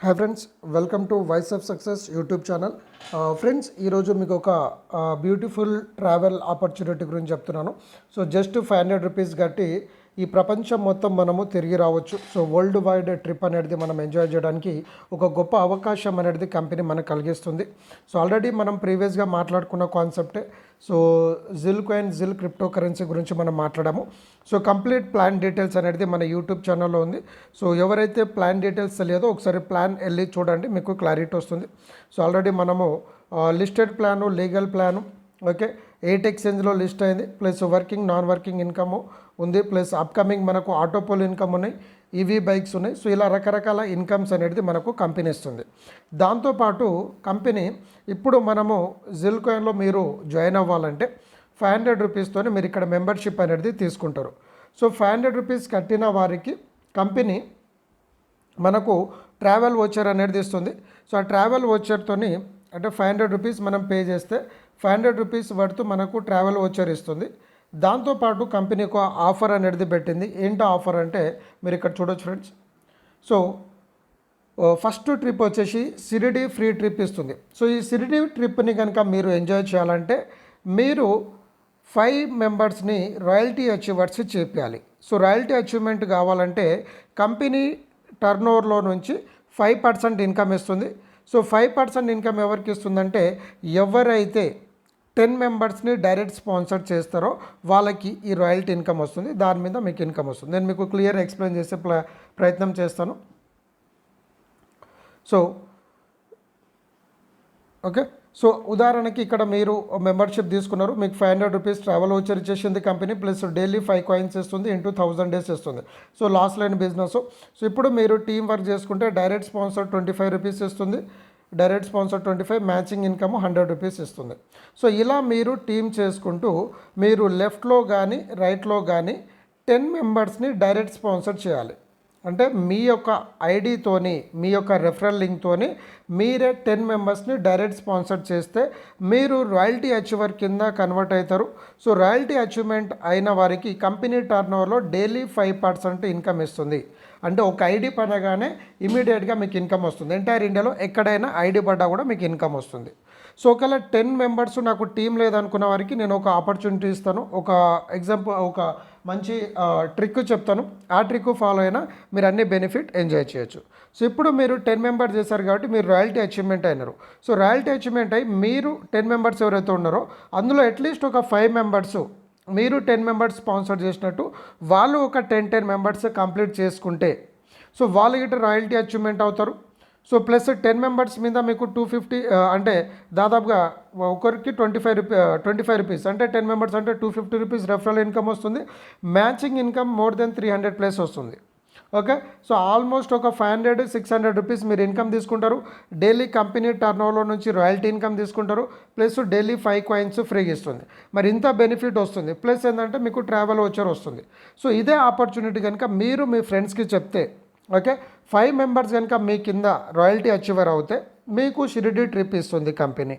Hi friends, welcome to voice of success YouTube channel. Friends, ఈరోజు మీకు ఒక beautiful travel opportunity గురించి చెప్తున్నాను. సో జస్ట్ ₹500 కట్టి ఈ ప్రపంచం మొత్తం మనము తిరిగి రావచ్చు. సో వరల్డ్ వైడ్ ట్రిప్ అనేది మనం ఎంజాయ్ చేయడానికి ఒక గొప్ప అవకాశం అనేది కంపెనీ మనకు కలిగిస్తుంది. సో ఆల్రెడీ మనం ప్రీవియస్గా మాట్లాడుకున్న కాన్సెప్టే. సో జిల్ కాయిన్, జిల్ క్రిప్టో కరెన్సీ గురించి మనం మాట్లాడాము. సో కంప్లీట్ ప్లాన్ డీటెయిల్స్ అనేది మన యూట్యూబ్ ఛానల్లో ఉంది. సో ఎవరైతే ప్లాన్ డీటెయిల్స్ తెలియదో ఒకసారి ప్లాన్ వెళ్ళి చూడండి, మీకు క్లారిటీ వస్తుంది. సో ఆల్రెడీ మనము listed plan, legal plan, okay, 8 ఎక్స్చేంజ్లో లిస్ట్ అయింది, plus working, non working income ఉంది, ప్లస్ అప్కమింగ్ మనకు ఆటోపోల్ ఇన్కమ్ ఉన్నాయి, ఈవీ బైక్స్ ఉన్నాయి. సో ఇలా రకరకాల ఇన్కమ్స్ అనేది మనకు కంపెనీ ఇస్తుంది. దాంతోపాటు కంపెనీ ఇప్పుడు మనము జిల్ కాయిన్లో మీరు జాయిన్ అవ్వాలంటే ₹500 మీరు ఇక్కడ మెంబర్షిప్ అనేది తీసుకుంటారు. సో ₹500 కట్టిన వారికి కంపెనీ మనకు ట్రావెల్ వోచర్ అనేది ఇస్తుంది. సో ఆ ట్రావెల్ వోచర్తోని అంటే ₹500 మనం పే చేస్తే ₹500 వర్త్ మనకు ట్రావెల్ వోచర్ ఇస్తుంది. దాంతోపాటు కంపెనీ ఒక ఆఫర్ అనేది పెట్టింది. ఏంటో ఆఫర్ అంటే మీరు ఇక్కడ చూడొచ్చు ఫ్రెండ్స్. సో ఫస్ట్ ట్రిప్ వచ్చేసి సిరిడి ఫ్రీ ట్రిప్ ఇస్తుంది. సో ఈ సిరిడి ట్రిప్ని కనుక మీరు ఎంజాయ్ చేయాలంటే మీరు 5 మెంబర్స్ని రాయల్టీ అచీవర్స్ చేయాలి. సో రాయల్టీ అచీవ్మెంట్ కావాలంటే కంపెనీ టర్నోవర్లో నుంచి 5% ఇన్కమ్ ఇస్తుంది. సో 5% ఇన్కమ్ ఎవరికి ఇస్తుందంటే ఎవరైతే 10 మెంబర్స్ని డైరెక్ట్ స్పాన్సర్ చేస్తారో వాళ్ళకి ఈ రాయల్టీ ఇన్కమ్ వస్తుంది. దాని మీద మీకు ఇన్కమ్ వస్తుంది. నేను మీకు క్లియర్ ఎక్స్ప్లెయిన్ చేసే ప్రయత్నం చేస్తాను. సో ఓకే, సో ఉదాహరణకి ఇక్కడ మీరు మెంబర్షిప్ తీసుకున్నారు, మీకు ₹500 ట్రావెల్ వోచర్ ఇచ్చేసింది కంపెనీ, ప్లస్ డైలీ 5 కాయిన్స్ ఇస్తుంది, ఇంటూ 1000 డేస్ ఇస్తుంది. సో లాస్ లేని బిజినెస్. సో ఇప్పుడు మీరు టీం వర్క్ చేసుకుంటే డైరెక్ట్ స్పాన్సర్ ₹25 ఇస్తుంది, డైరెక్ట్ స్పాన్సర్ 25, మ్యాచింగ్ ఇన్కమ్ ₹100 ఇస్తుంది. సో ఇలా మీరు టీం చేసుకుంటూ మీరు లెఫ్ట్లో కానీ రైట్లో కానీ 10 మెంబర్స్ని డైరెక్ట్ స్పాన్సర్ చేయాలి. అంటే మీ యొక్క ఐడితోని, మీ యొక్క రెఫరల్ లింక్తోని మీరే 10 మెంబర్స్ని డైరెక్ట్ స్పాన్సర్ చేస్తే మీరు రాయల్టీ అచీవర్ కింద కన్వర్ట్ అవుతారు. సో రాయల్టీ అచీవ్మెంట్ అయిన వారికి కంపెనీ టర్నోవర్లో డైలీ 5% ఇన్కమ్ ఇస్తుంది. అంటే ఒక ఐడి పడగానే ఇమీడియట్గా మీకు ఇన్కమ్ వస్తుంది. ఎంటైర్ ఇండియాలో ఎక్కడైనా ఐడి పడ్డా కూడా మీకు ఇన్కమ్ వస్తుంది. సో ఒకవేళ 10 మెంబర్స్ నాకు టీం లేదనుకున్న వారికి నేను ఒక ఆపర్చునిటీ ఇస్తాను. ఒక ఎగ్జాంపుల్, ఒక మంచి ట్రిక్ చెప్తాను. ఆ ట్రిక్ ఫాలో అయినా మీరు అన్ని బెనిఫిట్ ఎంజాయ్ చేయొచ్చు. సో ఇప్పుడు మీరు 10 మెంబర్స్ చేశారు కాబట్టి మీరు రాయల్టీ అచీవ్మెంట్ అయినారు. సో రాయల్టీ అచీవ్మెంట్ అయ్యి మీరు 10 మెంబర్స్ ఎవరైతే ఉన్నారో అందులో అట్లీస్ట్ ఒక 5 మెంబర్స్ మీరు 10 మెంబర్స్ స్పాన్సర్ చేసినట్టు వాళ్ళు ఒక 10 మెంబర్స్ కంప్లీట్ చేసుకుంటే సో వాళ్ళు గిట్ట రాయల్టీ అచీవ్మెంట్ అవుతారు. సో ప్లస్ 10 మెంబర్స్ మీద మీకు 250 అంటే దాదాపుగా ఒకరికి ₹25 అంటే 10 మెంబర్స్ అంటే ₹250 రెఫరల్ ఇన్కమ్ వస్తుంది. మ్యాచింగ్ ఇన్కమ్ మోర్ దెన్ 300+ వస్తుంది. ఓకే, సో ఆల్మోస్ట్ ఒక ₹500-600 మీరు ఇన్కమ్ తీసుకుంటారు. డైలీ కంపెనీ టర్నోవర్లో నుంచి రాయల్టీ ఇన్కమ్ తీసుకుంటారు, ప్లస్ డైలీ 5 కాయిన్స్ ఫ్రీగా ఇస్తుంది. మరి ఇంత బెనిఫిట్ వస్తుంది, ప్లస్ ఏంటంటే మీకు ట్రావెల్ వోచర్ వస్తుంది. సో ఇదే ఆపర్చునిటీ కనుక మీరు మీ ఫ్రెండ్స్కి చెప్తే, ఓకే, 5 మెంబర్స్ కనుక మీ కింద రాయల్టీ అచీవర్ అవుతే మీకు షిరిడి ట్రిప్ ఇస్తుంది కంపెనీ.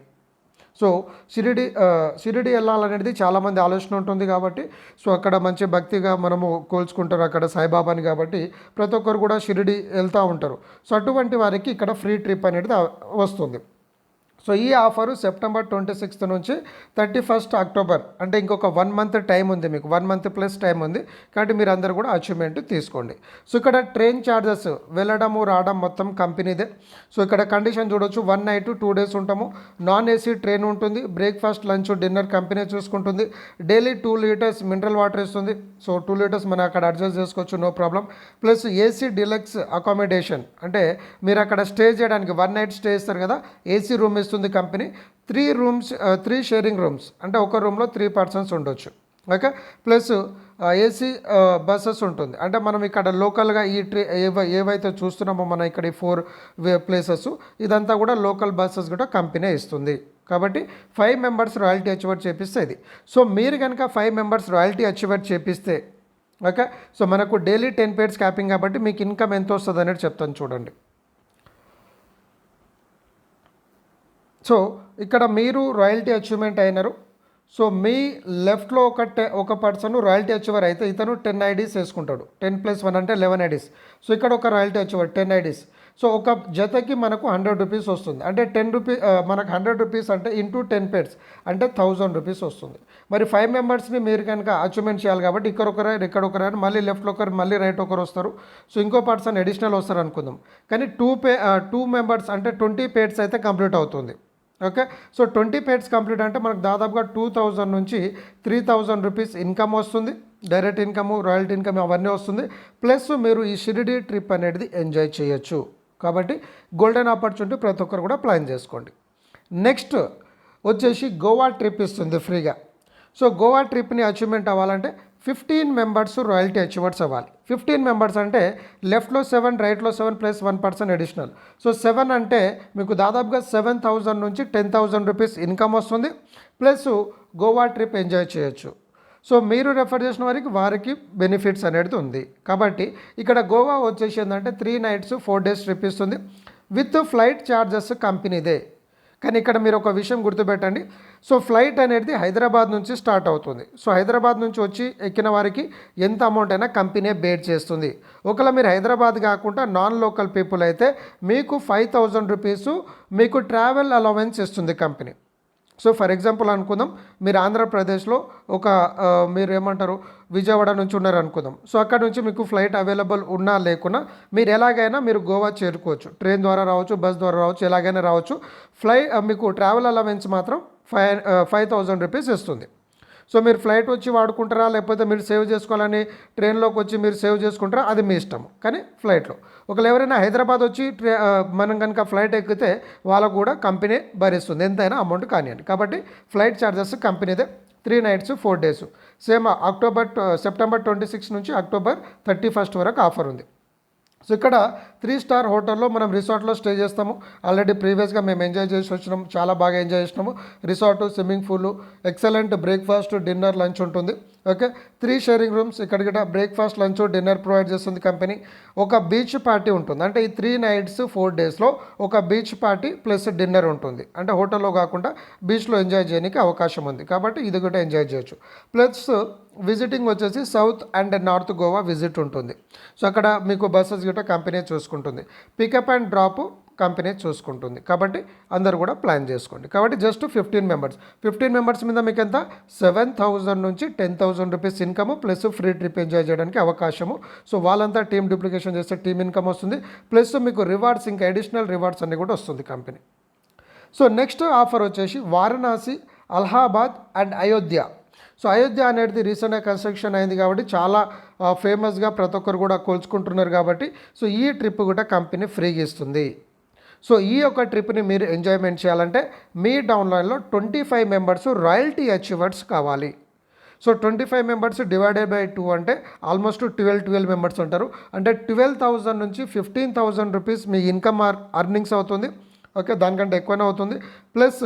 సో షిరిడి వెళ్ళాలనేది చాలామంది ఆలోచన ఉంటుంది కాబట్టి, సో అక్కడ మంచి భక్తిగా మనము కోల్చుకుంటారు అక్కడ సాయిబాబాని, కాబట్టి ప్రతి ఒక్కరు కూడా షిరిడి వెళ్తూ ఉంటారు. సో అటువంటి వారికి ఇక్కడ ఫ్రీ ట్రిప్ అనేది వస్తుంది. సో ఈ ఆఫరు సెప్టెంబర్ 26 నుంచి 31 అక్టోబర్, అంటే ఇంకొక 1 మంత్ టైం ఉంది, మీకు 1 మంత్ ప్లస్ టైం ఉంది. కాబట్టి మీరు అందరూ కూడా అచీవ్మెంట్ తీసుకోండి. సో ఇక్కడ ట్రైన్ ఛార్జెస్ వెళ్ళడము రావడం మొత్తం కంపెనీదే. సో ఇక్కడ కండిషన్ చూడొచ్చు, 1 నైట్ 2 డేస్ ఉంటాము. నాన్ ఏసీ ట్రైన్ ఉంటుంది, బ్రేక్ఫాస్ట్, లంచ్, డిన్నర్ కంపెనీ చూసుకుంటుంది. డైలీ 2 లీటర్స్ మినరల్ వాటర్ ఇస్తుంది. సో 2 లీటర్స్ మనం అక్కడ అడ్జస్ట్ చేసుకోవచ్చు, no problem. Plus AC deluxe accommodation, అంటే మీరు అక్కడ స్టే చేయడానికి 1 నైట్ స్టే చేస్తారు కదా, ఏసీ రూమ్ ఇస్తుంది కంపెనీ. 3 షేరింగ్ రూమ్స్, అంటే ఒక రూమ్లో 3 పర్సన్స్ ఉండొచ్చు. ఓకే, ప్లస్ ఏసీ బస్సెస్ ఉంటుంది. అంటే మనం ఇక్కడ లోకల్గా ఈ ఏవైతే చూస్తున్నామో మనం ఇక్కడ ఈ 4 ప్లేసెస్, ఇదంతా కూడా లోకల్ బస్సెస్ కూడా కంపెనీ ఇస్తుంది. కాబట్టి 5 మెంబర్స్ రాయల్టీ అచీవర్ చేపిస్తే ఇది. సో మీరు కనుక 5 మెంబర్స్ రాయల్టీ అచీవర్ చేపిస్తే, ఓకే, సో మనకు డైలీ 10 పేడ్ స్కాపింగ్ కాబట్టి మీకు ఇన్కమ్ ఎంత వస్తుంది అనేది చెప్తాను చూడండి. సో ఇక్కడ మీరు రాయల్టీ అచీవ్మెంట్ అయినారు. సో మీ లెఫ్ట్లో ఒక పర్సన్ రాయల్టీ అచీవర్ అయితే ఇతను 10 ఐడీస్ వేసుకుంటాడు. 10 + 1 అంటే 11 ఐడీస్. సో ఇక్కడ ఒక రాయల్టీ అచీవర్ 10 ఐడీస్. సో ఒక జతకి మనకు 100 రూపీస్ వస్తుంది. అంటే 10 రూపీ మనకు 100 రూపీస్ అంటే ఇంటూ 10 పేర్స్ అంటే 1000 రూపీస్ వస్తుంది. మరి 5 మెంబర్స్ని మీరు కనుక అచీవ్మెంట్ చేయాలి కాబట్టి ఇక్కడ ఒకరు మళ్ళీ లెఫ్ట్లో ఒకరు మళ్ళీ రైట్ ఒకరు వస్తారు. సో ఇంకో పర్సన్ అడిషనల్ వస్తారు అనుకుందాం. కానీ 2 మెంబర్స్ అంటే 20 పేర్స్ అయితే కంప్లీట్ అవుతుంది. ఓకే, సో 20 పేర్స్ కంప్లీట్ అంటే మనకు దాదాపుగా 2000 నుంచి 3000 రూపీస్ ఇన్కమ్ వస్తుంది. డైరెక్ట్ ఇన్కమ్, రాయల్టీ ఇన్కమ్ అవన్నీ వస్తుంది. ప్లస్ మీరు ఈ షిరిడి ట్రిప్ అనేది ఎంజాయ్ చేయొచ్చు. కాబట్టి గోల్డెన్ ఆపర్చునిటీ ప్రతి ఒక్కరు కూడా ప్లాన్ చేసుకోండి. నెక్స్ట్ వచ్చేసి గోవా ట్రిప్ ఇస్తుంది ఫ్రీగా. సో గోవా ట్రిప్ని అచీవ్మెంట్ అవ్వాలంటే 15 మెంబర్స్ రాయల్టీ అచీవర్స్ అవ్వాలి. 15 మెంబర్స్ అంటే లెఫ్ట్లో 7 రైట్లో 7 ప్లస్ 1% అడిషనల్. సో 7 అంటే మీకు దాదాపుగా 7000 నుంచి 10,000 రూపీస్ ఇన్కమ్ వస్తుంది. ప్లస్ గోవా ట్రిప్ ఎంజాయ్ చేయొచ్చు. సో మీరు రెఫర్ చేసిన వారికి బెనిఫిట్స్ అనేది ఉంది. కాబట్టి ఇక్కడ గోవా వచ్చేసి ఏంటంటే 3 nights 4 days ట్రిప్ ఇస్తుంది విత్ ఫ్లైట్ ఛార్జెస్ కంపెనీదే. కానీ ఇక్కడ మీరు ఒక విషయం గుర్తుపెట్టండి. సో ఫ్లైట్ అనేది హైదరాబాద్ నుంచి స్టార్ట్ అవుతుంది. సో హైదరాబాద్ నుంచి వచ్చి ఎక్కిన వారికి ఎంత అమౌంట్ అయినా కంపెనీ బేర్ చేస్తుంది. ఒకవేళ మీరు హైదరాబాద్ కాకుండా నాన్ లోకల్ పీపుల్ అయితే మీకు 5000 రూపీస్ మీకు ట్రావెల్ అలవెన్స్ ఇస్తుంది కంపెనీ. సో ఫర్ ఎగ్జాంపుల్ అనుకుందాం, మీరు ఆంధ్రప్రదేశ్లో మీరు ఏమంటారు విజయవాడ నుంచి ఉన్నారు అనుకుందాం. సో అక్కడ నుంచి మీకు ఫ్లైట్ అవైలబుల్ ఉన్నా లేకున్నా మీరు ఎలాగైనా మీరు గోవా చేరుకోవచ్చు. ట్రైన్ ద్వారా రావచ్చు, బస్ ద్వారా రావచ్చు, ఎలాగైనా రావచ్చు. మీకు ట్రావెల్ అలవెన్స్ మాత్రం 5000 రూపీస్ ఇస్తుంది. సో మీరు ఫ్లైట్ వచ్చి వాడుకుంటారా, లేకపోతే మీరు సేవ్ చేసుకోవాలని ట్రైన్లోకి వచ్చి మీరు సేవ్ చేసుకుంటారా, అది మీ ఇష్టం. కానీ ఫ్లైట్లో ఒకవేళ ఎవరైనా హైదరాబాద్ వచ్చి మనం కనుక ఫ్లైట్ ఎక్కితే వాళ్ళకు కూడా కంపెనీ భరిస్తుంది, ఎంతైనా అమౌంట్ కానివ్వండి. కాబట్టి ఫ్లైట్ ఛార్జెస్ కంపెనీదే. 3 nights 4 days. సేమ్ సెప్టెంబర్ 26 నుంచి అక్టోబర్ 31 వరకు ఆఫర్ ఉంది. సో ఇక్కడ 3 star హోటల్లో మనం రిసార్ట్లో స్టే చేస్తాము. ఆల్రెడీ ప్రీవియస్గా మేము ఎంజాయ్ చేసి వచ్చినాము, చాలా బాగా ఎంజాయ్ చేసినాము. Resort, swimming pool, excellent breakfast, dinner, lunch ఉంటుంది. Okay, 3 sharing rooms. ఇక్కడ బ్రేక్ఫాస్ట్, లంచ్, డిన్నర్ ప్రొవైడ్ చేస్తుంది కంపెనీ. ఒక బీచ్ పార్టీ ఉంటుంది. అంటే ఈ 3 nights 4 daysలో ఒక బీచ్ పార్టీ ప్లస్ డిన్నర్ ఉంటుంది. అంటే హోటల్లో కాకుండా బీచ్లో ఎంజాయ్ చేయడానికి అవకాశం ఉంది. కాబట్టి ఇది కూడా ఎంజాయ్ చేయొచ్చు. ప్లస్ విజిటింగ్ వచ్చేసి south and north Goa visit ఉంటుంది. సో అక్కడ మీకు బస్సెస్ గిట్ట కంపెనీ చూసుకుంటుంది. పికప్ అండ్ డ్రాప్ కంపెనీ చూసుకుంటుంది. కాబట్టి అందరూ కూడా ప్లాన్ చేసుకోండి. కాబట్టి జస్ట్ 15 మెంబర్స్ మీద మీకు ఎంత 7000 నుంచి 10,000 rupees income plus free trip enjoy చేయడానికి అవకాశము. సో వాళ్ళంతా టీమ్ డూప్లికేషన్ చేస్తే టీమ్ ఇన్కమ్ వస్తుంది. ప్లస్ మీకు రివార్డ్స్, ఇంకా అడిషనల్ రివార్డ్స్ అన్నీ కూడా వస్తుంది కంపెనీ. సో నెక్స్ట్ ఆఫర్ వచ్చేసి వారణాసి, అలహాబాద్ అండ్ అయోధ్య. సో అయోధ్య అనేది రీసెంట్గా కన్స్ట్రక్షన్ అయింది కాబట్టి చాలా ఫేమస్గా ప్రతి ఒక్కరు కూడా కోల్చుకుంటున్నారు. కాబట్టి సో ఈ ట్రిప్ కూడా కంపెనీ ఫ్రీగా ఇస్తుంది. సో ఈ యొక్క ట్రిప్ని మీరు ఎంజాయ్మెంట్ చేయాలంటే మీ డౌన్లైన్లో 25 మెంబర్స్ రాయల్టీ అచీవర్స్ కావాలి. సో 25 మెంబర్స్ డివైడెడ్ బై 2 అంటే ఆల్మోస్ట్ 12 మెంబర్స్ ఉంటారు. అంటే 12,000 నుంచి 15,000 రూపీస్ మీ ఇన్కమ్ అర్నింగ్స్ అవుతుంది. ఓకే, దానికంటే ఎక్కువనే అవుతుంది. ప్లస్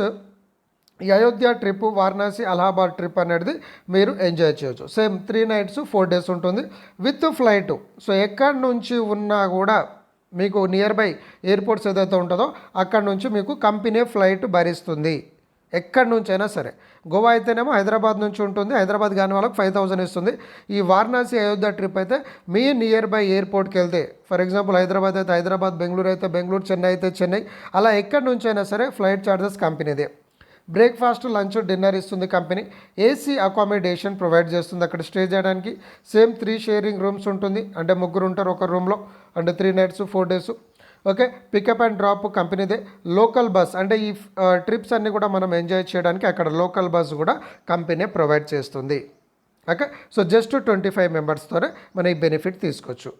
ఈ అయోధ్య ట్రిప్, వారణాసి, అలహాబాద్ ట్రిప్ అనేది మీరు ఎంజాయ్ చేయొచ్చు. సేమ్ 3 nights 4 days ఉంటుంది విత్ ఫ్లైట్. సో ఎక్కడి నుంచి ఉన్నా కూడా మీకు నియర్ బై ఎయిర్పోర్ట్స్ ఏదైతే ఉంటుందో అక్కడ నుంచి మీకు కంపెనీ ఫ్లైట్ భరిస్తుంది. ఎక్కడి నుంచి అయినా సరే. గోవా అయితేనేమో హైదరాబాద్ నుంచి ఉంటుంది, హైదరాబాద్ కాని వాళ్ళకి 5000 ఇస్తుంది. ఈ వారణాసి, అయోధ్య ట్రిప్ అయితే మీ నియర్ బై ఎయిర్పోర్ట్కి వెళ్తే, ఫర్ ఎగ్జాంపుల్ హైదరాబాద్ అయితే హైదరాబాద్, బెంగళూరు అయితే బెంగళూరు, చెన్నై అయితే చెన్నై, అలా ఎక్కడి నుంచి అయినా సరే ఫ్లైట్ ఛార్జెస్ కంపెనీదే. బ్రేక్ఫాస్ట్, లంచ్, డిన్నర్ ఇస్తుంది కంపెనీ. ఏసీ అకామిడేషన్ ప్రొవైడ్ చేస్తుంది అక్కడ స్టే చేయడానికి. సేమ్ 3 sharing rooms ఉంటుంది. అంటే ముగ్గురు ఉంటారు ఒక రూమ్లో. అంటే 3 nights 4 days. Okay, pickup and drop కంపెనీదే. లోకల్ బస్ అంటే ఈ ట్రిప్స్ అన్నీ కూడా మనం ఎంజాయ్ చేయడానికి అక్కడ లోకల్ బస్ కూడా కంపెనీ ప్రొవైడ్ చేస్తుంది. ఓకే, సో జస్ట్ 25 మెంబర్స్తోనే మనం ఈ బెనిఫిట్ తీసుకోవచ్చు.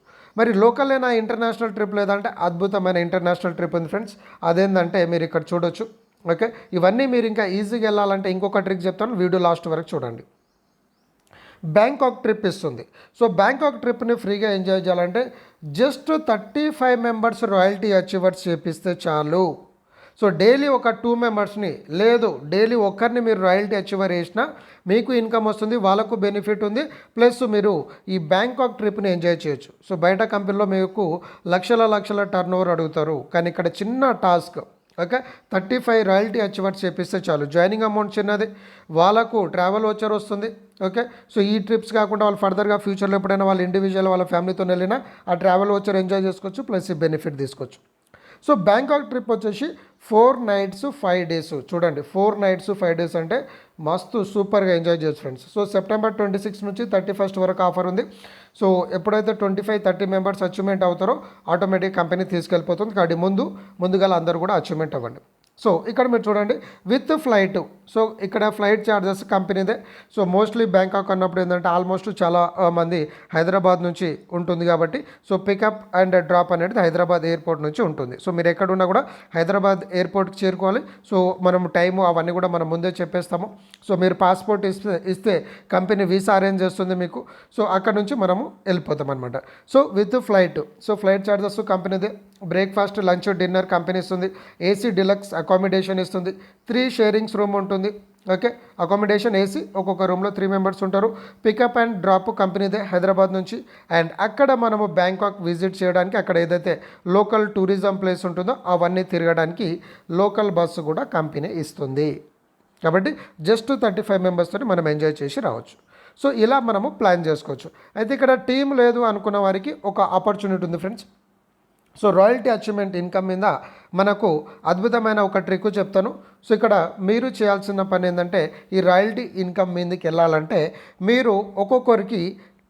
మరి లోకల్ అయినా ఇంటర్నేషనల్ ట్రిప్ లేదంటే అద్భుతమైన ఇంటర్నేషనల్ ట్రిప్ ఉంది ఫ్రెండ్స్. అదేంటంటే మీరు ఇక్కడ చూడొచ్చు. ఓకే, ఇవన్నీ మీరు ఇంకా ఈజీగా వెళ్ళాలంటే ఇంకొక ట్రిక్ చెప్తాను, వీడియో లాస్ట్ వరకు చూడండి. బ్యాంకాక్ ట్రిప్ ఇస్తుంది. సో బ్యాంకాక్ ట్రిప్ని ఫ్రీగా ఎంజాయ్ చేయాలంటే జస్ట్ 35 మెంబర్స్ రాయల్టీ అచీవర్స్ చేపిస్తే చాలు. సో డైలీ ఒక 2 మెంబర్స్ని, లేదు డైలీ ఒక్కరిని మీరు రాయల్టీ అచీవర్ వేసినా మీకు ఇన్కమ్ వస్తుంది, వాళ్ళకు బెనిఫిట్ ఉంది. ప్లస్ మీరు ఈ బ్యాంకాక్ ట్రిప్ని ఎంజాయ్ చేయొచ్చు. సో బయట కంపెనీలో మీకు లక్షల టర్న్ ఓవర్ అడుగుతారు. కానీ ఇక్కడ చిన్న టాస్క్. ఓకే, 35 రాయల్టీ అచీవర్స్ చేపిస్తే చాలు. జాయినింగ్ అమౌంట్ చిన్నది, వాళ్ళకు ట్రావెల్ వచ్చర్ వస్తుంది. ఓకే, సో ఈ ట్రిప్స్ కాకుండా వాళ్ళు ఫర్దర్గా ఫ్యూచర్లో ఎప్పుడైనా వాళ్ళు ఇండివిజువల్ వాళ్ళ ఫ్యామిలీతో వెళ్ళినా ఆ ట్రావెల్ వచ్చర్ ఎంజాయ్ చేసుకోవచ్చు, ప్లస్ ఈ బెనిఫిట్ తీసుకోవచ్చు. సో బ్యాంకాక్ ట్రిప్ వచ్చేసి 4 nights 5 days. చూడండి 4 nights 5 days అంటే మస్తు సూపర్గా ఎంజాయ్ చేయొచ్చు ఫ్రెండ్స్. సో సెప్టెంబర్ 26 నుంచి 31 వరకు ఆఫర్ ఉంది. సో ఎప్పుడైతే 25-30 మెంబర్స్ అచీవ్మెంట్ అవుతారో ఆటోమేటిక్ కంపెనీ తీసుకెళ్ళిపోతుంది. కాబట్టి ముందుగా అందరూ కూడా అచీవ్మెంట్ అవ్వండి. సో ఇక్కడ మీరు చూడండి విత్ ఫ్లైట్. సో ఇక్కడ ఫ్లైట్ ఛార్జెస్ కంపెనీదే. సో మోస్ట్లీ బ్యాంకాక్ అన్నప్పుడు ఏంటంటే ఆల్మోస్ట్ చాలా మంది హైదరాబాద్ నుంచి ఉంటుంది కాబట్టి సో పికప్ అండ్ డ్రాప్ అనేది హైదరాబాద్ ఎయిర్పోర్ట్ నుంచి ఉంటుంది. సో మీరు ఎక్కడున్నా కూడా హైదరాబాద్ ఎయిర్పోర్ట్కి చేరుకోవాలి. సో మనం టైము అవన్నీ కూడా మనం ముందే చెప్పేస్తాము. సో మీరు పాస్పోర్ట్ ఇస్తే కంపెనీ వీసా అరేంజ్ చేస్తుంది మీకు. సో అక్కడ నుంచి మనము వెళ్ళిపోతాం అనమాట. So with flight. So flight charges కంపెనీదే. బ్రేక్ఫాస్ట్ లంచ్ డిన్నర్ కంపెనీ ఇస్తుంది. ఏసీ డిలక్స్ అకామిడేషన్ ఇస్తుంది. 3 షేరింగ్స్ రూమ్ ఉంటుంది. ఓకే, అకామిడేషన్ ఏసీ, ఒక్కొక్క రూమ్లో 3 మెంబర్స్ ఉంటారు. పికప్ అండ్ డ్రాప్ కంపెనీదే హైదరాబాద్ నుంచి. అండ్ అక్కడ మనము బ్యాంకాక్ విజిట్ చేయడానికి అక్కడ ఏదైతే లోకల్ టూరిజం ప్లేస్ ఉంటుందో అవన్నీ తిరగడానికి లోకల్ బస్సు కూడా కంపెనీ ఇస్తుంది. కాబట్టి జస్ట్ 35 మెంబర్స్తో మనం ఎంజాయ్ చేసి రావచ్చు. సో ఇలా మనము ప్లాన్ చేసుకోవచ్చు. అయితే ఇక్కడ టీం లేదు అనుకున్న వారికి ఒక ఆపర్చునిటీ ఉంది friends. So royalty achievement income మీద మనకు అద్భుతమైన ఒక ట్రిక్ చెప్తాను. సో ఇక్కడ మీరు చేయాల్సిన పని ఏంటంటే ఈ రాయల్టీ ఇన్కమ్ మీదకి వెళ్ళాలంటే మీరు ఒక్కొక్కరికి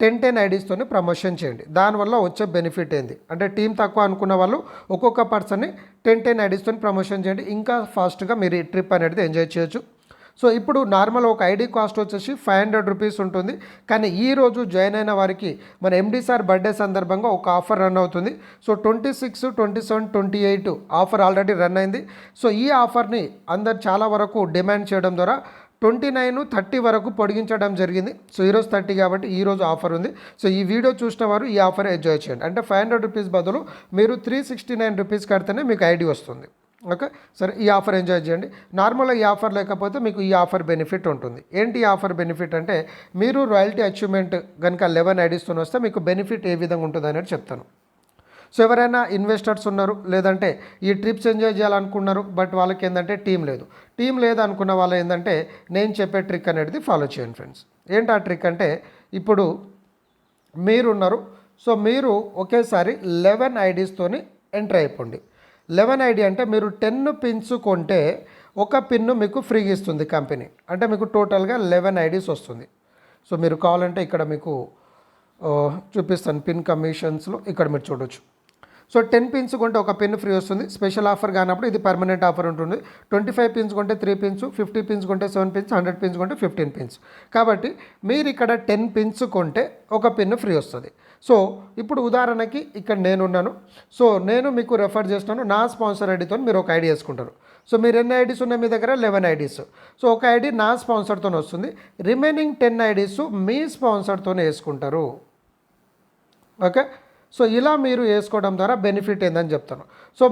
10 ఐడీస్తోని ప్రమోషన్ చేయండి. దానివల్ల వచ్చే బెనిఫిట్ ఏంది అంటే టీం తక్కువ అనుకున్న వాళ్ళు ఒక్కొక్క పర్సన్ని 10 ఐడీస్తోని ప్రమోషన్ చేయండి. ఇంకా ఫాస్ట్గా మీరు ఈ ట్రిప్ అనేది ఎంజాయ్ చేయొచ్చు. సో ఇప్పుడు నార్మల్ ఒక ఐడి కాస్ట్ వచ్చేసి 500 రూపీస్ ఉంటుంది. కానీ ఈరోజు జాయిన్ అయిన వారికి మన ఎండి సార్ బర్త్డే సందర్భంగా ఒక ఆఫర్ రన్ అవుతుంది. సో 26, 27, 28 ఆఫర్ ఆల్రెడీ రన్ అయింది. సో ఈ ఆఫర్ని అందరు చాలా వరకు డిమాండ్ చేయడం ద్వారా 29, 30 వరకు పొడిగించడం జరిగింది. సో ఈరోజు 30 కాబట్టి ఈరోజు ఆఫర్ ఉంది. సో ఈ వీడియో చూసిన వారు ఈ ఆఫర్ ఎంజాయ్ చేయండి. అంటే 500 రూపీస్ బదులు మీరు 369 రూపీస్ కడితేనే మీకు ఐడి వస్తుంది. ఓకే, సరే ఈ ఆఫర్ ఎంజాయ్ చేయండి. నార్మల్గా ఈ ఆఫర్ లేకపోతే మీకు ఈ ఆఫర్ బెనిఫిట్ ఉంటుంది. ఏంటి ఈ ఆఫర్ బెనిఫిట్ అంటే మీరు రాయల్టీ అచీవ్మెంట్ కనుక 11 ఐడీస్తో వస్తే మీకు బెనిఫిట్ ఏ విధంగా ఉంటుంది అనేది చెప్తాను. సో ఎవరైనా ఇన్వెస్టర్స్ ఉన్నారు లేదంటే ఈ ట్రిప్స్ ఎంజాయ్ చేయాలనుకున్నారు బట్ వాళ్ళకి ఏంటంటే టీం లేదు అనుకున్న వాళ్ళు ఏంటంటే నేను చెప్పే ట్రిక్ అనేది ఫాలో చేయండి ఫ్రెండ్స్. ఏంటి ఆ ట్రిక్ అంటే ఇప్పుడు మీరున్నారు. సో మీరు ఒకేసారి 11 ఐడీస్తోని ఎంటర్ అయిపోండి. 11 ఐడి అంటే మీరు 10 పిన్స్ కొంటే ఒక పిన్ను మీకు ఫ్రీగా ఇస్తుంది కంపెనీ. అంటే మీకు టోటల్గా 11 ఐడీస్ వస్తుంది. సో మీరు కావాలంటే ఇక్కడ మీకు చూపిస్తాను పిన్ కమిషన్స్లో ఇక్కడ మీరు చూడొచ్చు. సో 10 పిన్స్ కొంటే ఒక పిన్ ఫ్రీ వస్తుంది. స్పెషల్ ఆఫర్ కానప్పుడు ఇది పర్మనెంట్ ఆఫర్ ఉంటుంది. 25 పిన్స్ కొంటే 3 పిన్స్, 50 పిన్స్ కొంటే 7 పిన్స్, 100 పిన్స్ కొంటే 15 పిన్స్. కాబట్టి మీరు ఇక్కడ 10 పిన్స్ కొంటే ఒక పిన్ ఫ్రీ వస్తుంది. సో ఇప్పుడు ఉదాహరణకి ఇక్కడ నేనున్నాను. సో నేను మీకు రెఫర్ చేస్తున్నాను. నా స్పాన్సర్ ఐడితో మీరు ఒక ఐడి వేసుకుంటారు. సో మీరు ఎన్ని ఐడీస్ ఉన్నాయి మీ దగ్గర 11 ఐడీస్. సో ఒక ఐడి నా స్పాన్సర్తో వస్తుంది. రిమైనింగ్ 10 ఐడీస్ మీ స్పాన్సర్తోనే వేసుకుంటారు. ఓకే, సో ఇలా మీరు వేసుకోవడం ద్వారా బెనిఫిట్ ఏందని చెప్తాను. సో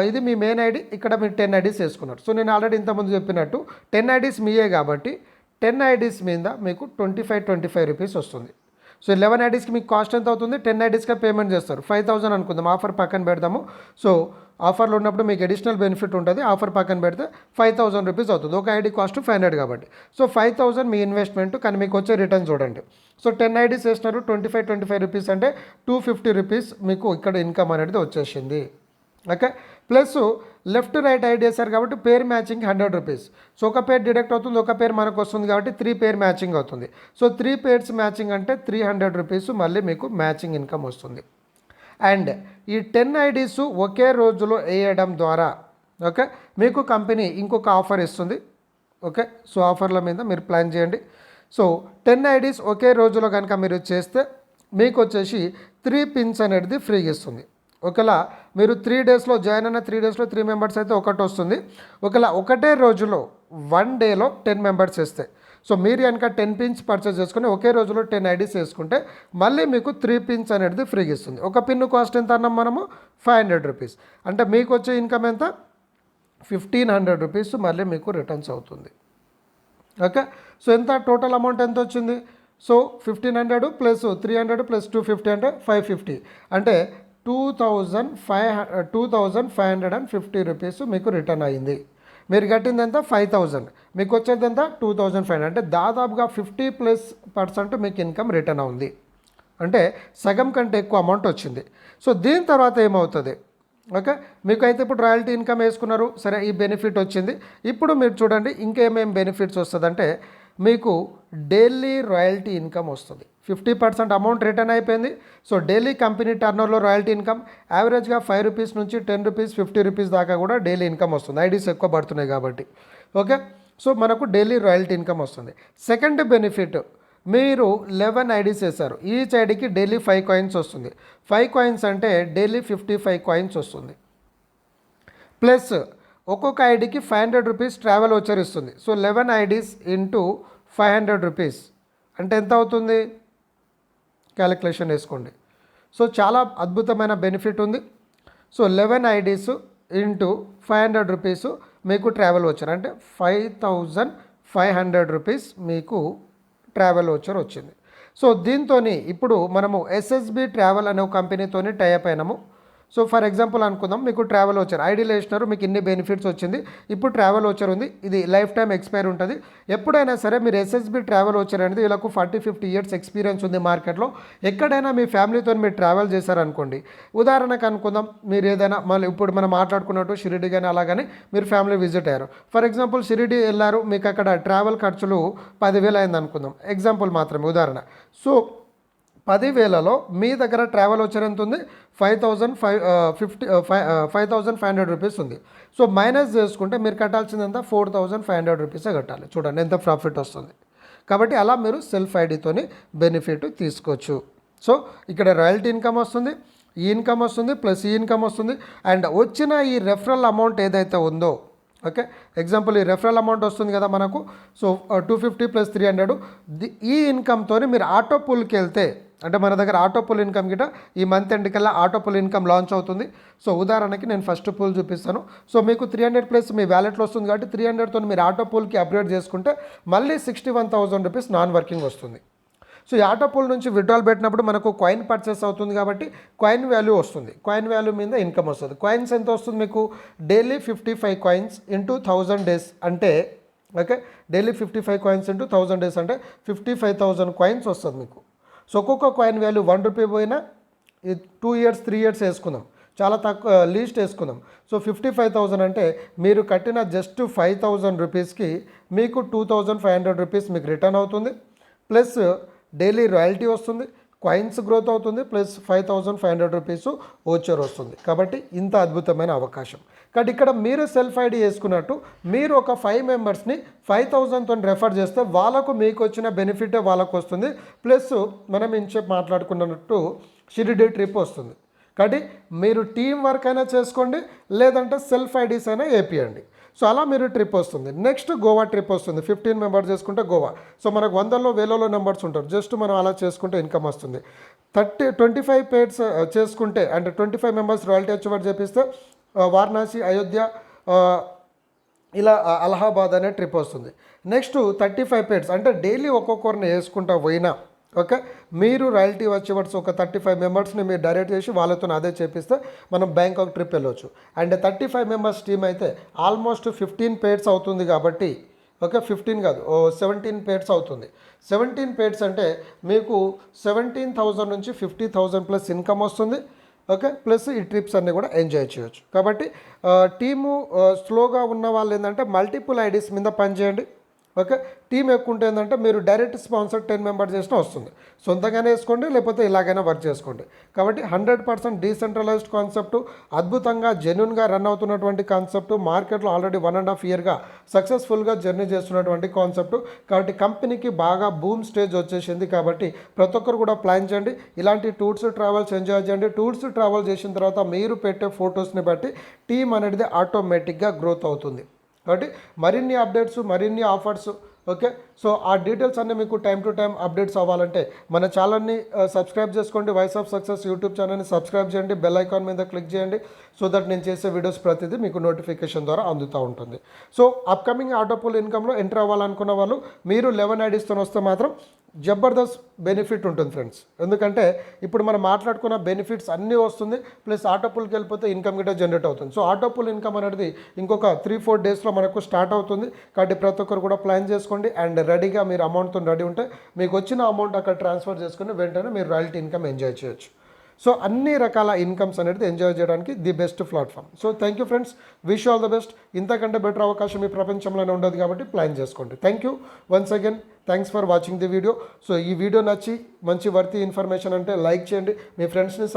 ఇది మీ మెయిన్ ఐడి. ఇక్కడ మీరు 10 ఐడీస్ వేసుకున్నారు. సో నేను ఆల్రెడీ ఇంతకుముందు చెప్పినట్టు 10 ఐడీస్ మీయే కాబట్టి 10 ఐడీస్ మీద మీకు 25 రూపీస్ వస్తుంది. సో 11 ఐడీస్కి మీకు కాస్ట్ ఎంత అవుతుంది? 10 ఐడీస్గా పేమెంట్ చేస్తారు. 5000 అనుకుందాం. ఆఫర్ పక్కన పెడదాము. సో ఆఫర్లో ఉన్నప్పుడు మీకు అడిషనల్ బెనిఫిట్ ఉంటుంది. ఆఫర్ పక్కన పెడితే 5000 రూపీస్ అవుతుంది. ఒక ఐడి కాస్ట్ 500 కాబట్టి. సో 5000 మీ ఇన్వెస్ట్మెంట్. కానీ మీకు వచ్చే రిటర్న్ చూడండి. సో 10 ఐడీస్ వేసినారు 25 రూపీస్ అంటే 250 రూపీస్ మీకు ఇక్కడ ఇన్కమ్ అనేది వచ్చేసింది. Okay, plus left right ID వేశారు కాబట్టి పేర్ మ్యాచింగ్ 100 రూపీస్. సో ఒక పేర్ డిడక్ట్ అవుతుంది, ఒక పేరు మనకు వస్తుంది కాబట్టి 3 పేర్ మ్యాచింగ్ అవుతుంది. సో 3 పేర్స్ మ్యాచింగ్ అంటే 300 రూపీస్ మళ్ళీ మీకు మ్యాచింగ్ ఇన్కమ్ వస్తుంది. అండ్ ఈ 10 ఐడీస్ ఒకే రోజులో వేయడం ద్వారా ఓకే మీకు కంపెనీ ఇంకొక ఆఫర్ ఇస్తుంది. ఓకే, సో ఆఫర్ల మీద మీరు ప్లాన్ చేయండి. సో 10 ఐడీస్ ఒకే రోజులో కనుక మీరు చేస్తే మీకు వచ్చేసి 3 పిన్స్ అనేది ఫ్రీగా ఇస్తుంది. ఒకవేళ మీరు 3 డేస్లో జాయిన్ అయిన 3 డేస్లో 3 మెంబర్స్ అయితే ఒకటి వస్తుంది. ఒకవేళ ఒకటే రోజులో 1 డేలో 10 మెంబర్స్ వేస్తే సో మీరు కనుక 10 పిన్స్ పర్చేస్ చేసుకుని ఒకే రోజులో 10 ఐడీస్ వేసుకుంటే మళ్ళీ మీకు 3 పిన్స్ అనేది ఫ్రీగా ఇస్తుంది. ఒక పిన్ కాస్ట్ ఎంత అన్నాం మనము? 500 రూపీస్. అంటే మీకు వచ్చే ఇన్కమ్ ఎంత? 1500 రూపీస్ మళ్ళీ మీకు రిటర్న్స్ అవుతుంది. ఓకే, సో ఎంత టోటల్ అమౌంట్ ఎంత వచ్చింది? సో 1500 ప్లస్ 300 ప్లస్ 250 అంటే 550 అంటే 2550 రూపీస్ మీకు రిటర్న్ అయింది. మీరు కట్టింది ఎంత? 5000. మీకు వచ్చేది ఎంత? 2500. అంటే దాదాపుగా 50+% మీకు ఇన్కమ్ రిటర్న్ అవుంది. అంటే సగం కంటే ఎక్కువ అమౌంట్ వచ్చింది. సో దీని తర్వాత ఏమవుతుంది? ఓకే, మీకైతే ఇప్పుడు రాయల్టీ ఇన్కమ్ వేసుకున్నారు, సరే ఈ బెనిఫిట్ వచ్చింది. ఇప్పుడు మీరు చూడండి ఇంకేమేం బెనిఫిట్స్ వస్తుందంటే మీకు డైలీ రాయల్టీ ఇన్కమ్ వస్తుంది. 50% అమౌంట్ రిటర్న్ అయిపోయింది. సో డైలీ కంపెనీ టర్నోవర్లో రాయల్టీ ఇన్కమ్ యావరేజ్గా 5 రూపీస్ నుంచి 10 రూపీస్ 50 రూపీస్ దాకా కూడా డైలీ ఇన్కమ్ వస్తుంది, ఐడీస్ ఎక్కువ పడుతున్నాయి కాబట్టి. ఓకే, సో మనకు డైలీ రాయల్టీ ఇన్కమ్ వస్తుంది. సెకండ్ బెనిఫిట్, మీరు 11 ఐడీస్ వేశారు, ఈచ్ ఐడికి డైలీ 5 కాయిన్స్ వస్తుంది. 5 కాయిన్స్ అంటే డైలీ 55 కాయిన్స్ వస్తుంది. ప్లస్ ఒక్కొక్క ఐడికి 500 రూపీస్ ట్రావెల్ వచ్చర్ ఇస్తుంది. సో 11 ఐడీస్ ఇంటూ 500 రూపీస్ అంటే ఎంత అవుతుంది, క్యాలిక్యులేషన్ వేసుకోండి. సో చాలా అద్భుతమైన బెనిఫిట్ ఉంది. సో 11 ఐడీస్ ఇంటూ 500 రూపీస్ మీకు ట్రావెల్ వచ్చర్ అంటే 5500 రూపీస్ మీకు ట్రావెల్ వచ్చర్ వచ్చింది. సో దీంతో ఇప్పుడు మనము ఎస్ఎస్బి ట్రావెల్ అనే కంపెనీతో టైఅప్ అయినాము. సో ఫర్ ఎగ్జాంపుల్ అనుకుందాం, మీకు ట్రావెల్ వచ్చారు, ఐడీలో వేసినారు, మీకు ఇన్ని బెనిఫిట్స్ వచ్చింది. ఇప్పుడు ట్రావెల్ వచ్చర్ ఉంది, ఇది లైఫ్ టైం ఎక్స్పైర్ ఉంటుంది. ఎప్పుడైనా సరే మీరు ఎస్ఎస్బి ట్రావెల్ వచ్చర్ అనేది వీళ్ళకు 40-50 ఇయర్స్ ఎక్స్పీరియన్స్ ఉంది మార్కెట్లో. ఎక్కడైనా మీ ఫ్యామిలీతో మీరు ట్రావెల్ చేశారనుకోండి, ఉదాహరణకు అనుకుందాం మీరు ఏదైనా మళ్ళీ ఇప్పుడు మనం మాట్లాడుకున్నట్టు షిరిడి కానీ అలాగని మీరు ఫ్యామిలీ విజిట్ అయ్యారు. ఫర్ ఎగ్జాంపుల్ షిరిడి వెళ్ళారు, మీకు అక్కడ ట్రావెల్ ఖర్చులు 10,000 అయింది అనుకుందాం, ఎగ్జాంపుల్ మాత్రమే ఉదాహరణ. సో 10,000లో మీ దగ్గర ట్రావెల్ వచ్చర్ ఎంత ఉంది, 5,500 రూపీస్ ఉంది. సో మైనస్ చేసుకుంటే మీరు కట్టాల్సింది ఎంత, 4,500 రూపీసే కట్టాలి. చూడండి ఎంత ప్రాఫిట్ వస్తుంది. కాబట్టి అలా మీరు సెల్ఫ్ ఐడితోని బెనిఫిట్ తీసుకోవచ్చు. సో ఇక్కడ రాయల్టీ ఇన్కమ్ వస్తుంది, ఈ ఇన్కమ్ వస్తుంది, ప్లస్ ఈ ఇన్కమ్ వస్తుంది. అండ్ వచ్చిన ఈ రెఫరల్ అమౌంట్ ఏదైతే ఉందో, ఓకే ఎగ్జాంపుల్ ఈ రెఫరల్ అమౌంట్ వస్తుంది కదా మనకు, సో 250 ప్లస్ 300, ఈ ఇన్కమ్తో మీరు ఆటో పూల్కి వెళ్తే, అంటే మన దగ్గర ఆటో పూల్ ఇన్కమ్ గిట ఈ మంత్ ఎండ్ కల్లా ఆటో పూల్ ఇన్కమ్ లాంచ్ అవుతుంది. సో ఉదాహరణకి నేను ఫస్ట్ పూల్ చూపిస్తాను. సో మీకు 300 ప్లస్ మీ వ్యాలెట్లో వస్తుంది కాబట్టి 300తో మీరు ఆటో పూల్కి అప్గ్రేడ్ చేసుకుంటే మళ్ళీ 61,000 రూపీస్ నాన్ వర్కింగ్ వస్తుంది. సో ఈ ఆటో పూల్ నుంచి విత్డ్రాల్ పెట్టినప్పుడు మనకు కాయిన్ పర్చేస్ అవుతుంది కాబట్టి కాయిన్ వాల్యూ వస్తుంది, కాయిన్ వాల్యూ మీద ఇన్కమ్ వస్తుంది. కాయిన్స్ ఎంత వస్తుంది మీకు, డైలీ 55 కాయిన్స్ ఇంటూ 1000 డేస్ అంటే, okay daily 55 coins into 1000 days అంటే 55,000 కాయిన్స్ వస్తుంది మీకు. సో ఒక్కొక్క కాయిన్ వాల్యూ 1 రూపీ పోయినా 2 ఇయర్స్ 3 ఇయర్స్ వేసుకుందాం, చాలా తక్కువ లీస్ట్ వేసుకుందాం. సో 55,000 అంటే మీరు కట్టిన జస్ట్ 5,000 రూపీస్కి మీకు 2,500 రూపీస్ మీకు రిటర్న్ అవుతుంది. ప్లస్ డైలీ రాయల్టీ వస్తుంది, కాయిన్స్ గ్రోత్ అవుతుంది, ప్లస్ 5,500 రూపీస్ ఓచర్ వస్తుంది. కాబట్టి ఇంత అద్భుతమైన అవకాశం. కాబట్టి ఇక్కడ మీరు సెల్ఫ్ ఐడి వేసుకున్నట్టు మీరు ఒక 5 మెంబర్స్ని 5,000తో రెఫర్ చేస్తే వాళ్ళకు మీకు వచ్చిన బెనిఫిటే వాళ్ళకు వస్తుంది. ప్లస్ మనం ఇంచేపు మాట్లాడుకున్నట్టు షిరిడి ట్రిప్ వస్తుంది. కాబట్టి మీరు టీం వర్క్ అయినా చేసుకోండి, లేదంటే సెల్ఫ్ ఐడీస్ అయినా వేపియండి. సో అలా మీరు ట్రిప్ వస్తుంది. నెక్స్ట్ గోవా ట్రిప్ వస్తుంది, 15 మెంబర్స్ చేసుకుంటే గోవా. సో మనకు 100లో 1000లో నెంబర్స్ ఉంటారు, జస్ట్ మనం అలా చేసుకుంటే ఇన్కమ్ వస్తుంది. 25 పేడ్స్ చేసుకుంటే అంటే 25 మెంబర్స్ రాయల్టీ అచీవర్ చేపిస్తే వారణాసి, అయోధ్య, ఇలా అలహాబాద్ అనే ట్రిప్ వస్తుంది. నెక్స్ట్ 35 పేడ్స్ అంటే డైలీ ఒక్కొక్కరిని వేసుకుంటా పోయినా, ఓకే మీరు రాయల్టీ అచీవర్స్ ఒక 35 మెంబర్స్ని మీరు డైరెక్ట్ చేసి వాళ్ళతో అదే చేపిస్తే మనం బ్యాంకాక్ ట్రిప్ వెళ్ళొచ్చు. అండ్ 35 మెంబర్స్ టీమ్ అయితే ఆల్మోస్ట్ 15 పేడ్స్ అవుతుంది కాబట్టి, ఓకే 15 కాదు 17 పేడ్స్ అవుతుంది. 17 పేడ్స్ అంటే మీకు 17,000 నుంచి 50,000 ప్లస్ ఇన్కమ్ వస్తుంది. ఓకే ప్లస్ ఈ ట్రిప్స్ అన్నీ కూడా ఎంజాయ్ చేయొచ్చు. కాబట్టి టీము స్లోగా ఉన్న వాళ్ళు ఏంటంటే మల్టిపుల్ ఐడీస్ మీద పనిచేయండి. ఓకే టీం ఎక్కువ ఉంటే ఏంటంటే మీరు డైరెక్ట్ స్పాన్సర్ 10 మెంబర్స్ చేసినా వస్తుంది, సొంతంగానే వేసుకోండి లేకపోతే ఇలాగైనా వర్క్ చేసుకోండి. కాబట్టి 100% డీసెంట్రలైజ్డ్ కాన్సెప్ట్, అద్భుతంగా జెన్యున్గా రన్ అవుతున్నటువంటి కాన్సెప్ట్, మార్కెట్లో ఆల్రెడీ 1.5 ఇయర్గా సక్సెస్ఫుల్గా జర్నీ చేస్తున్నటువంటి కాన్సెప్ట్. కాబట్టి కంపెనీకి బాగా బూమ్ స్టేజ్ వచ్చేసింది. కాబట్టి ప్రతి ఒక్కరు కూడా ప్లాన్ చేయండి, ఇలాంటి టూర్స్ ట్రావెల్స్ ఎంజాయ్ చేయండి. టూర్స్ ట్రావెల్ చేసిన తర్వాత మీరు పెట్టే ఫొటోస్ని బట్టి టీం అనేది ఆటోమేటిక్గా గ్రోత్ అవుతుంది. కాబట్టి మరిన్ని అప్డేట్స్, మరిన్ని ఆఫర్స్, ఓకే సో ఆ డీటెయిల్స్ అన్నీ మీకు టైం టు టైం అప్డేట్స్ అవ్వాలంటే మన ఛానల్ని సబ్స్క్రైబ్ చేసుకోండి. వాయిస్ ఆఫ్ సక్సెస్ యూట్యూబ్ ఛానల్ని సబ్స్క్రైబ్ చేయండి, బెల్ ఐకాన్ మీద క్లిక్ చేయండి. సో దట్ నేను చేసే వీడియోస్ ప్రతిదీ మీకు నోటిఫికేషన్ ద్వారా అందుతూ ఉంటుంది. సో అప్కమింగ్ ఆటోపూల్ ఇన్కమ్లో ఎంటర్ అవ్వాలనుకున్న వాళ్ళు మీరు 11 ఐడీస్తో వస్తే మాత్రం జబర్దస్త్ బెనిఫిట్ ఉంటుంది ఫ్రెండ్స్. ఎందుకంటే ఇప్పుడు మనం మాట్లాడుకున్న బెనిఫిట్స్ అన్నీ వస్తుంది, ప్లస్ ఆటోపూల్కి వెళ్ళిపోతే ఇన్కమ్ గిట్ట జనరేట్ అవుతుంది. సో ఆటోపూల్ ఇన్కమ్ అనేది ఇంకొక 3-4 డేస్లో మనకు స్టార్ట్ అవుతుంది. కాబట్టి ప్రతి ఒక్కరు కూడా ప్లాన్ చేసుకోండి అండ్ రెడీగా మీరు అమౌంట్తో రెడీ ఉంటే మీకు వచ్చిన అమౌంట్ అక్కడ ట్రాన్స్ఫర్ చేసుకుని వెంటనే మీరు రాయల్టీ ఇన్కమ్ ఎంజాయ్ చేయొచ్చు. సో అన్ని రకాల ఇన్కమ్స్ అనేది ఎంజాయ్ చేయడానికి the best platform. So thank you friends, wish all the best. ఇంతకంటే బెటర్ అవకాశం ఈ ప్రపంచంలోనే ఉండదు కాబట్టి ప్లాన్ చేసుకోండి. Thank you once again, thanks for watching the video. So ఈ వీడియో నచ్చి మంచి వర్తి ఇన్ఫర్మేషన్ అంటే లైక్ చేయండి, మీ ఫ్రెండ్స్ని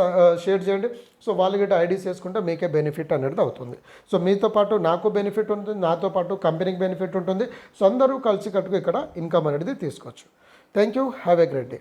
షేర్ చేయండి. సో వాళ్ళు గిట్ట ఐడీస్ వేసుకుంటే మీకే బెనిఫిట్ అనేది అవుతుంది. సో మీతో పాటు నాకు బెనిఫిట్ ఉంటుంది, నాతో పాటు కంపెనీకి బెనిఫిట్ ఉంటుంది. సో అందరూ కలిసి కట్టుకు ఇక్కడ ఇన్కమ్ అనేది తీసుకోవచ్చు. Thank you, have a great day.